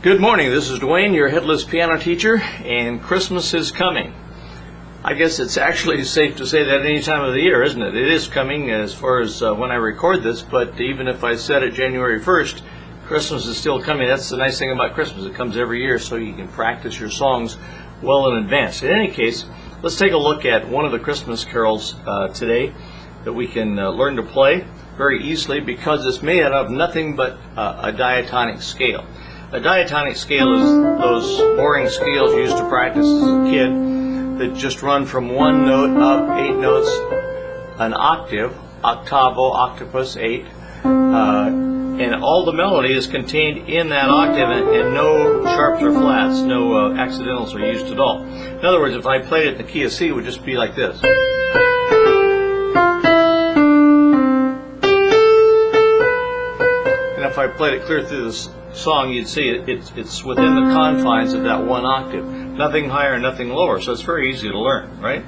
Good morning, this is Dwayne, your headless piano teacher, and Christmas is coming. I guess it's actually safe to say that any time of the year, isn't it? It is coming as far as when I record this, but even if I said it January 1st, Christmas is still coming. That's the nice thing about Christmas. It comes every year, so you can practice your songs well in advance. In any case, let's take a look at one of the Christmas carols today that we can learn to play very easily because it's made out of nothing but a diatonic scale. A diatonic scale is those boring scales used to practice as a kid that just run from one note up 8 notes, an octave, octavo, octopus, 8, and all the melody is contained in that octave, and no sharps or flats, no accidentals are used at all. In other words, if I played it in the key of C, it would just be like this. And if I played it clear through this song, you'd see it's within the confines of that one octave. Nothing higher, nothing lower, so it's very easy to learn, right?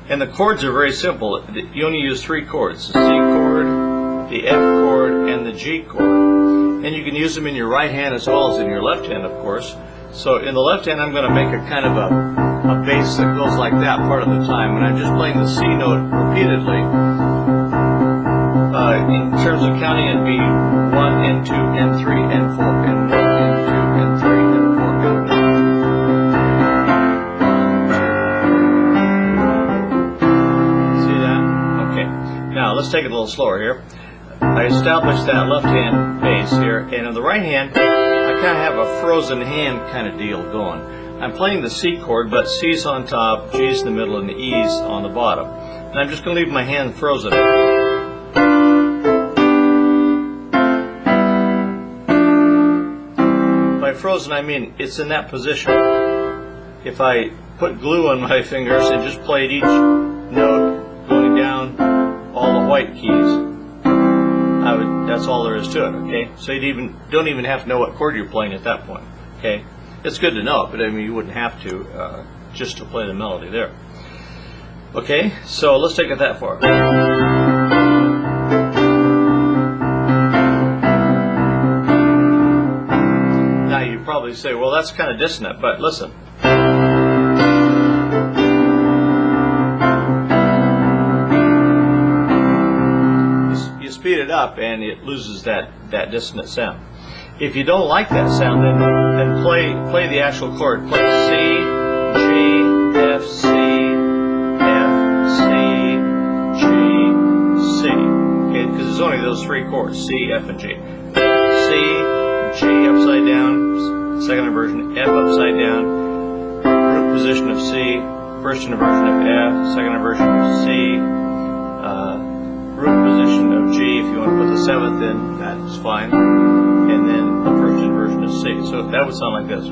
And the chords are very simple. You only use 3 chords: the C chord, the F chord, and the G chord. And you can use them in your right hand as well as in your left hand, of course. So in the left hand, I'm going to make a kind of a bass that goes like that part of the time, and I'm just playing the C note repeatedly. In terms of counting, it'd be 1 and 2 and 3 and 4 and 1 and 2 and 3 and 4 and 1. See that? Okay. Now let's take it a little slower here. I established that left hand bass here, and on the right hand, I kind of have a frozen hand kind of deal going. I'm playing the C chord, but C's on top, G's in the middle, and the E's on the bottom. And I'm just going to leave my hand frozen. Frozen, I mean it's in that position. If I put glue on my fingers and just played each note going down all the white keys, that's all there is to it, okay? So you don't even have to know what chord you're playing at that point, okay? It's good to know it, but I mean you wouldn't have to just to play the melody there. Okay, so let's take it that far. Probably say, well, that's kind of dissonant, but listen. You speed it up and it loses that dissonant sound. If you don't like that sound, then play the actual chord. Play C, G, F, C, F, C, G, C. Okay, because there's only those 3 chords, C, F, and G. C, G upside down, second inversion, F upside down, root position of C, first inversion of F, second inversion of C, root position of G. If you want to put the 7th in, that's fine, and then the first inversion of C. So that would sound like this.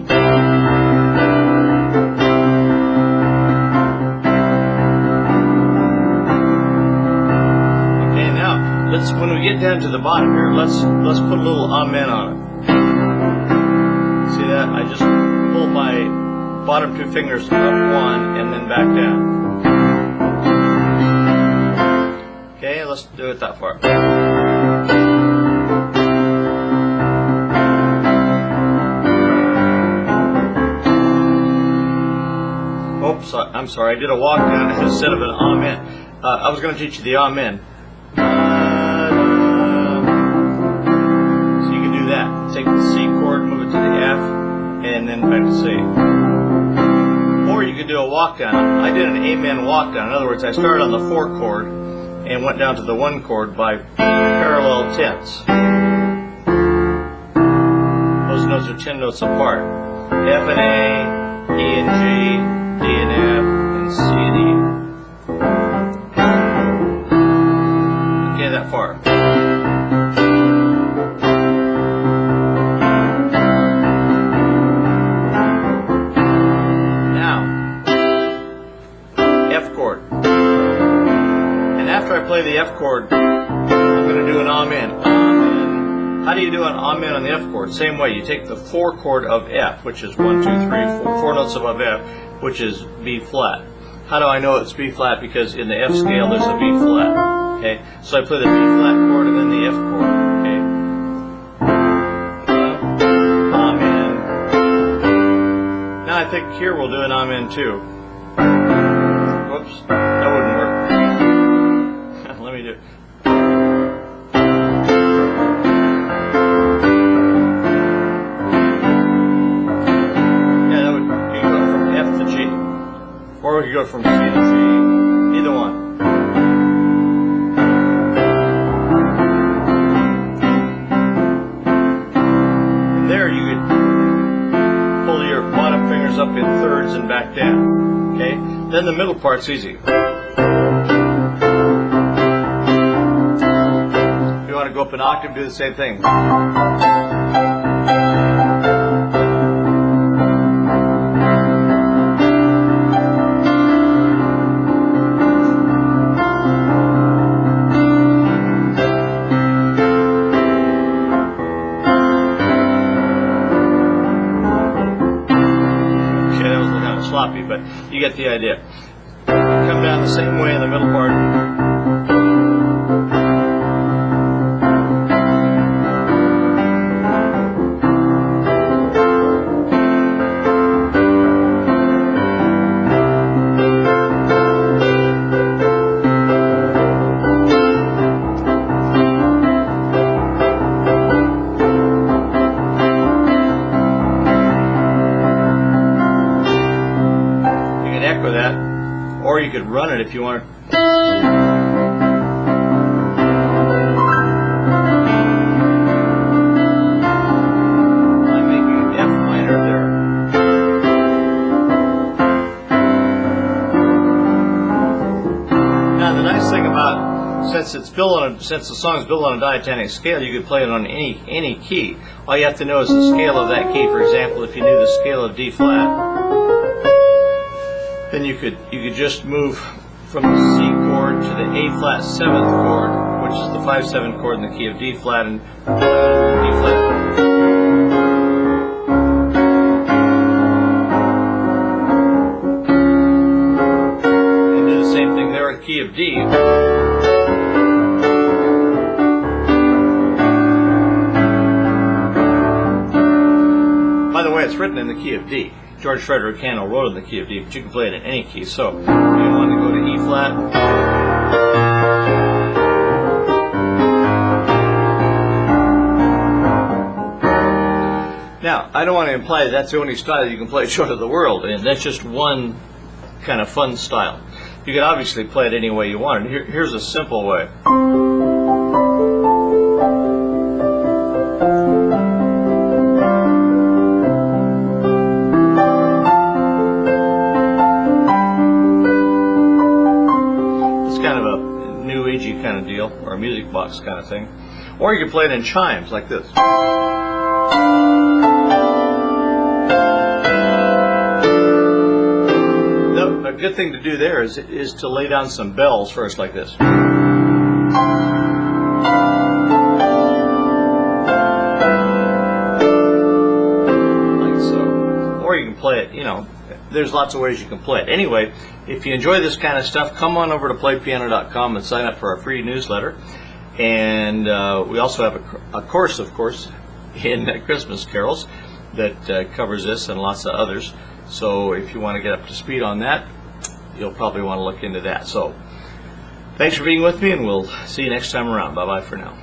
Okay, now when we get down to the bottom here, let's put a little amen on it. See that? I just pull my bottom 2 fingers up 1 and then back down. Okay, let's do it that far. Oops, I'm sorry, I did a walk down instead of an amen. I was going to teach you the amen. So you can do that. Take the C chord, move it to the F, and then back to C. Or you could do a walk down. I did an amen walk down. In other words, I started on the 4 chord and went down to the 1 chord by parallel 10ths. Those notes are 10 notes apart. F and A, E and G, D and F, and C and E. Okay, that far. Play the F chord, I'm going to do an amen. Amen. How do you do an amen on the F chord? Same way, you take the 4 chord of F, which is 1, 2, 3, 4 notes above F, which is B flat. How do I know it's B flat? Because in the F scale there's a B flat. Okay, so I play the B flat chord and then the F chord. Okay, amen. I think here we'll do an amen too. Whoops, that wouldn't work. Let me do it. Yeah, that would, you could go from F to G. Or we could go from C to G. Either one. And there you could pull your bottom fingers up in thirds and back down. Okay? Then the middle part's easy. If you want to go up an octave, do the same thing. Sloppy, but you get the idea. Come down the same way in the middle part. Echo that, or you could run it if you want. I'm making an F minor there. Now the nice thing about, since the song is built on a diatonic scale, you could play it on any key. All you have to know is the scale of that key. For example, if you knew the scale of D flat, then you could just move from the C chord to the A flat 7th chord, which is the 5/7 chord in the key of D flat, and D flat. And do the same thing there in the key of D. By the way, it's written in the key of D. George Frederick Handel wrote in the key of D, but you can play it in any key. So if you want to go to E flat, now I don't want to imply that that's the only style you can play short of the world, and that's just one kind of fun style. You can obviously play it any way you want. And here's a simple way. Kind of deal, or a music box kind of thing. Or you can play it in chimes like this. A good thing to do there is to lay down some bells first like this. Like so. Or you can play it, there's lots of ways you can play it. Anyway, if you enjoy this kind of stuff, come on over to playpiano.com and sign up for our free newsletter. And we also have a course, of course, in Christmas carols that covers this and lots of others. So if you want to get up to speed on that, you'll probably want to look into that. So thanks for being with me, and we'll see you next time around. Bye-bye for now.